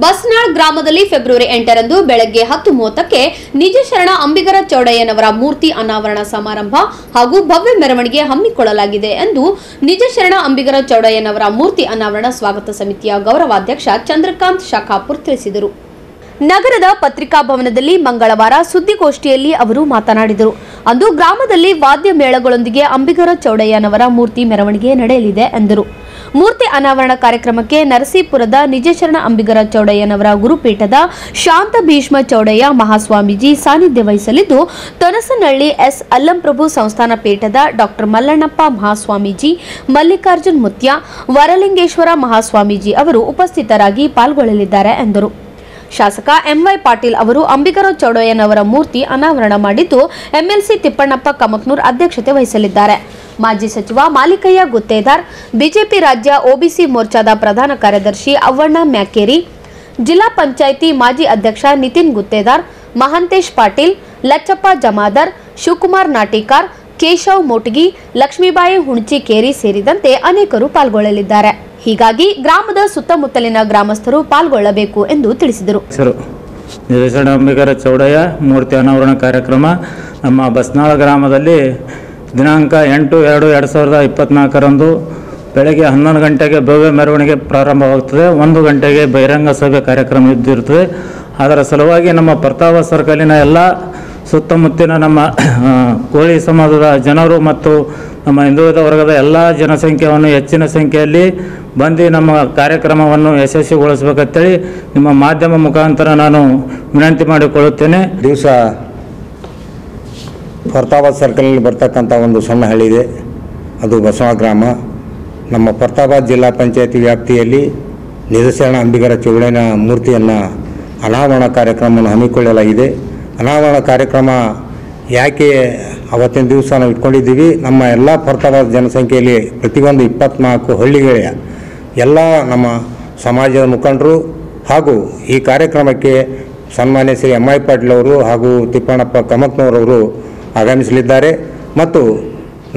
ಬಸ್ನಾಳ್ ಗ್ರಾಮದಲ್ಲಿ ಫೆಬ್ರವರಿ 8ರಂದು ಬೆಳಗ್ಗೆ 10:30ಕ್ಕೆ ನಿಜ ಶರಣ ಅಂಬಿಗರ ಚೌಡಯ್ಯನವರ ಮೂರ್ತಿ ಅನಾವರಣ ಸಮಾರಂಭ ಹಾಗೂ ಭವ್ಯ ಮೆರವಣಿಗೆ ಹಮ್ಮಿಕೊಳ್ಳಲಾಗಿದೆ ಎಂದು ನಿಜ ಶರಣ ಅಂಬಿಗರ ಚೌಡಯ್ಯನವರ ಮೂರ್ತಿ ಅನಾವರಣ ಸ್ವಾಗತ ಸಮಿತಿಯ ಗೌರವಾಧ್ಯಕ್ಷ ಚಂದ್ರಕಾಂತ್ ಶಾಖಾಪುರ್ ತಿಳಿಸಿದರು. ನಗರದ ಪತ್ರಿಕಾ ಭವನದಲ್ಲಿ ಮಂಗಳವಾರ ಸುದ್ದಿಗೋಷ್ಠಿಯಲ್ಲಿ ಅವರು ಮಾತನಾಡಿದರು. ಅಂದು ಗ್ರಾಮದಲ್ಲಿ ವಾದ್ಯ ಮೇಳಗಳೊಂದಿಗೆ ಅಂಬಿಗರ ಚೌಡಯ್ಯನವರ ಮೂರ್ತಿ ಮೆರವಣಿಗೆ ನಡೆಯಲಿದೆ ಎಂದರು. ಮೂರ್ತಿ ಅನಾವರಣ ಕಾರ್ಯಕ್ರಮಕ್ಕೆ ನರಸೀಪುರದ ನಿಜಶರಣ ಅಂಬಿಗರ ಚೌಡಯ್ಯನವರ ಗುರುಪೀಠದ ಶಾಂತ ಭೀಷ್ಮ ಚೌಡಯ್ಯ ಮಹಾಸ್ವಾಮೀಜಿ ಸಾನ್ನಿಧ್ಯ ವಹಿಸಲಿದ್ದು, ತೊನಸನಹಳ್ಳಿ ಎಸ್ ಅಲ್ಲಂಪ್ರಭು ಸಂಸ್ಥಾನ ಪೀಠದ ಡಾಕ್ಟರ್ ಮಲ್ಲಣ್ಣಪ್ಪ ಮಹಾಸ್ವಾಮೀಜಿ, ಮಲ್ಲಿಕಾರ್ಜುನ್ ಮುತ್ಯ, ವರಲಿಂಗೇಶ್ವರ ಮಹಾಸ್ವಾಮೀಜಿ ಅವರು ಉಪಸ್ಥಿತರಾಗಿ ಪಾಲ್ಗೊಳ್ಳಲಿದ್ದಾರೆ ಎಂದರು. ಶಾಸಕ ಎಂವೈ ಪಾಟೀಲ್ ಅವರು ಅಂಬಿಗರ ಚೌಡಯ್ಯನವರ ಮೂರ್ತಿ ಅನಾವರಣ ಮಾಡಿದ್ದು, ಎಂಎಲ್ಸಿ ತಿಪ್ಪಣ್ಣಪ್ಪ ಕಮಕ್ನೂರ್ ಅಧ್ಯಕ್ಷತೆ ವಹಿಸಲಿದ್ದಾರೆ. ಮಾಜಿ ಸಚಿವ ಮಾಲಿಕಯ್ಯ ಗುತ್ತೇದಾರ್, ಬಿಜೆಪಿ ರಾಜ್ಯ ಒಬಿಸಿ ಮೋರ್ಚಾದ ಪ್ರಧಾನ ಕಾರ್ಯದರ್ಶಿ ಅವ್ವಣ್ಣ ಮ್ಯಾಕೇರಿ, ಜಿಲ್ಲಾ ಪಂಚಾಯಿತಿ ಮಾಜಿ ಅಧ್ಯಕ್ಷ ನಿತಿನ್ ಗುತ್ತೇದಾರ್, ಮಹಂತೇಶ್ ಪಾಟೀಲ್, ಲಚ್ಚಪ್ಪ ಜಮಾದಾರ್, ಶಿವಕುಮಾರ್ ನಾಟಿಕಾರ್, ಕೇಶವ್ ಮೋಟಗಿ, ಲಕ್ಷ್ಮೀಬಾಯಿ ಹುಣಚಿಕೇರಿ ಸೇರಿದಂತೆ ಅನೇಕರು ಪಾಲ್ಗೊಳ್ಳಲಿದ್ದಾರೆ. ಹೀಗಾಗಿ ಗ್ರಾಮದ ಸುತ್ತಮುತ್ತಲಿನ ಗ್ರಾಮಸ್ಥರು ಪಾಲ್ಗೊಳ್ಳಬೇಕು ಎಂದು ತಿಳಿಸಿದರು. ನಿಜಶರಣ ಅಂಬಿಗರ ಚೌಡಯ್ಯ ಮೂರ್ತಿ ಅನಾವರಣ ಕಾರ್ಯಕ್ರಮ ನಮ್ಮ ಬಸ್ನಾಳ ಗ್ರಾಮದಲ್ಲಿ ದಿನಾಂಕ 8/2/2024ರಂದು ಬೆಳಗ್ಗೆ 11 ಗಂಟೆಗೆ ಭವ್ಯ ಮೆರವಣಿಗೆ ಪ್ರಾರಂಭವಾಗುತ್ತದೆ. 1 ಗಂಟೆಗೆ ಬಹಿರಂಗ ಸಭೆ ಕಾರ್ಯಕ್ರಮ ಇದ್ದಿರುತ್ತದೆ. ಅದರ ಸಲುವಾಗಿ ನಮ್ಮ ಪ್ರತಾಪ ಸರ್ಕಲಿನ ಎಲ್ಲ ಸುತ್ತಮುತ್ತಿನ ನಮ್ಮ ಕೋಳಿ ಸಮಾಜದ ಜನರು ಮತ್ತು ನಮ್ಮ ಹಿಂದುಳಿದ ವರ್ಗದ ಎಲ್ಲ ಜನಸಂಖ್ಯೆಯನ್ನು ಹೆಚ್ಚಿನ ಸಂಖ್ಯೆಯಲ್ಲಿ ಬಂದು ನಮ್ಮ ಕಾರ್ಯಕ್ರಮವನ್ನು ಯಶಸ್ವಿಗೊಳಿಸಬೇಕಂತೇಳಿ ನಿಮ್ಮ ಮಾಧ್ಯಮ ಮುಖಾಂತರ ನಾನು ವಿನಂತಿ ಮಾಡಿಕೊಳ್ಳುತ್ತೇನೆ. ದಿವಸ ಪ್ರತಾಪ ಸರ್ಕಲ್ನಲ್ಲಿ ಬರ್ತಕ್ಕಂಥ ಒಂದು ಸಣ್ಣ ಹಳ್ಳಿ ಇದೆ, ಅದು ಬಸವ ಗ್ರಾಮ. ನಮ್ಮ ಪ್ರತಾಪ ಜಿಲ್ಲಾ ಪಂಚಾಯತಿ ವ್ಯಾಪ್ತಿಯಲ್ಲಿ ನಿಜಶರಣ ಅಂಬಿಗರ ಚೌಡಯ್ಯನ ಮೂರ್ತಿಯನ್ನು ಅನಾವರಣ ಕಾರ್ಯಕ್ರಮವನ್ನು ಹಮ್ಮಿಕೊಳ್ಳಲಾಗಿದೆ. ಅನಾವರಣ ಕಾರ್ಯಕ್ರಮ ಯಾಕೆ ಅವತ್ತಿನ ದಿವಸ ನಾವು ಇಟ್ಕೊಂಡಿದ್ದೀವಿ, ನಮ್ಮ ಎಲ್ಲ ಪ್ರತಾಪ ಜನಸಂಖ್ಯೆಯಲ್ಲಿ ಪ್ರತಿಯೊಂದು 24 ಹಳ್ಳಿಗಳ ಎಲ್ಲ ನಮ್ಮ ಸಮಾಜದ ಮುಖಂಡರು ಹಾಗೂ ಈ ಕಾರ್ಯಕ್ರಮಕ್ಕೆ ಸನ್ಮಾನ್ಯ ಶ್ರೀ ಎಂವೈ ಪಾಟೀಲ್ ಅವರು ಹಾಗೂ ತಿಪ್ಪಣ್ಣಪ್ಪ ಕಮಕ್ನವರವರು ಆಗಮಿಸಲಿದ್ದಾರೆ. ಮತ್ತು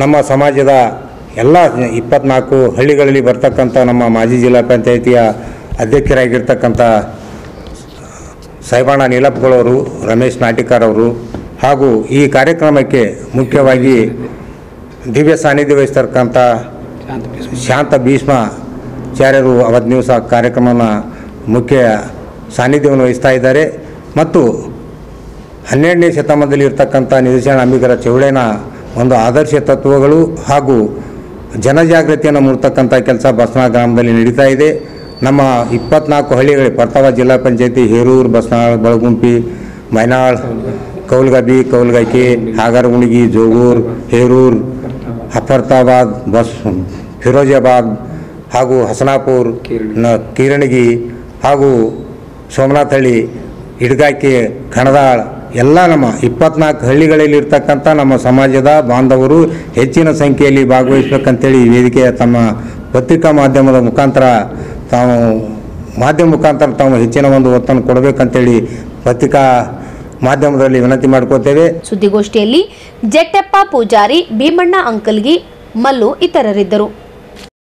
ನಮ್ಮ ಸಮಾಜದ ಎಲ್ಲ 24 ಹಳ್ಳಿಗಳಲ್ಲಿ ಬರ್ತಕ್ಕಂಥ ನಮ್ಮ ಮಾಜಿ ಜಿಲ್ಲಾ ಪಂಚಾಯಿತಿಯ ಅಧ್ಯಕ್ಷರಾಗಿರ್ತಕ್ಕಂಥ ಸಾಯಿಬಣ್ಣ ನೀಲಪ್ಪಗಳವರು, ರಮೇಶ್ ನಾಟಿಕಾರ್ ಅವರು ಹಾಗೂ ಈ ಕಾರ್ಯಕ್ರಮಕ್ಕೆ ಮುಖ್ಯವಾಗಿ ದಿವ್ಯ ಸಾನ್ನಿಧ್ಯ ವಹಿಸ್ತಕ್ಕಂಥ ಶಾಂತ ಭೀಷ್ಮಾಚಾರ್ಯರು ಅವತ್ತು ದಿವಸ ಕಾರ್ಯಕ್ರಮವನ್ನು ಮುಖ್ಯ ಸಾನ್ನಿಧ್ಯವನ್ನು ವಹಿಸ್ತಾ ಇದ್ದಾರೆ. ಮತ್ತು 12ನೇ ಶತಮಾನದಲ್ಲಿ ಇರ್ತಕ್ಕಂಥ ನಿಜಶರಣ ಅಂಬಿಗರ ಚೌಡಯ್ಯನ ಒಂದು ಆದರ್ಶ ತತ್ವಗಳು ಹಾಗೂ ಜನಜಾಗೃತಿಯನ್ನು ಮೂಡ್ತಕ್ಕಂಥ ಕೆಲಸ ಬಸ್ನಾಳ್ ಗ್ರಾಮದಲ್ಲಿ ನಡೀತಾ ಇದೆ. ನಮ್ಮ 24 ಹಳ್ಳಿಗಳು ಪ್ರತಾಪ ಜಿಲ್ಲಾ ಪಂಚಾಯತಿ ಹೇರೂರು, ಬಸ್ನಾಳ್, ಬಳಗುಂಪಿ, ಮೈನಾಳ್, ಕೌಲ್ಗಬಿ, ಕೌಲ್ಗೈಕೆ, ಹಾಗರಗುಣಿಗಿ, ಜೋಗೂರು, ಹೇರೂರು, ಹಫರ್ತಾಬಾದ್, ಫಿರೋಜಾಬಾದ್ ಹಾಗೂ ಹಸನಾಪುರ್, ಕೀರಣಗಿ ಹಾಗೂ ಸೋಮನಾಥಹಳ್ಳಿ, ಇಡ್ಗಾಕೆ, ಕಣದಾಳ್ ಎಲ್ಲ ನಮ್ಮ 24 ಹಳ್ಳಿಗಳಲ್ಲಿ ಇರ್ತಕ್ಕಂಥ ನಮ್ಮ ಸಮಾಜದ ಬಾಂಧವರು ಹೆಚ್ಚಿನ ಸಂಖ್ಯೆಯಲ್ಲಿ ಭಾಗವಹಿಸಬೇಕಂತೇಳಿ ಈ ವೇದಿಕೆಯ ತಮ್ಮ ಪತ್ರಿಕಾ ಮಾಧ್ಯಮದ ಮುಖಾಂತರ ತಾವು ಹೆಚ್ಚಿನ ಒಂದು ಒತ್ತನ್ನು ಕೊಡಬೇಕಂತೇಳಿ ಪತ್ರಿಕಾ ಮಾಧ್ಯಮದಲ್ಲಿ ವಿನಂತಿ ಮಾಡಿಕೊಳ್ತೇವೆ. ಸುದ್ದಿಗೋಷ್ಠಿಯಲ್ಲಿ ಜೆಟ್ಟಪ್ಪ ಪೂಜಾರಿ, ಭೀಮಣ್ಣ ಅಂಕಲ್ಗಿ, ಮಲ್ಲು ಇತರರಿದ್ದರು.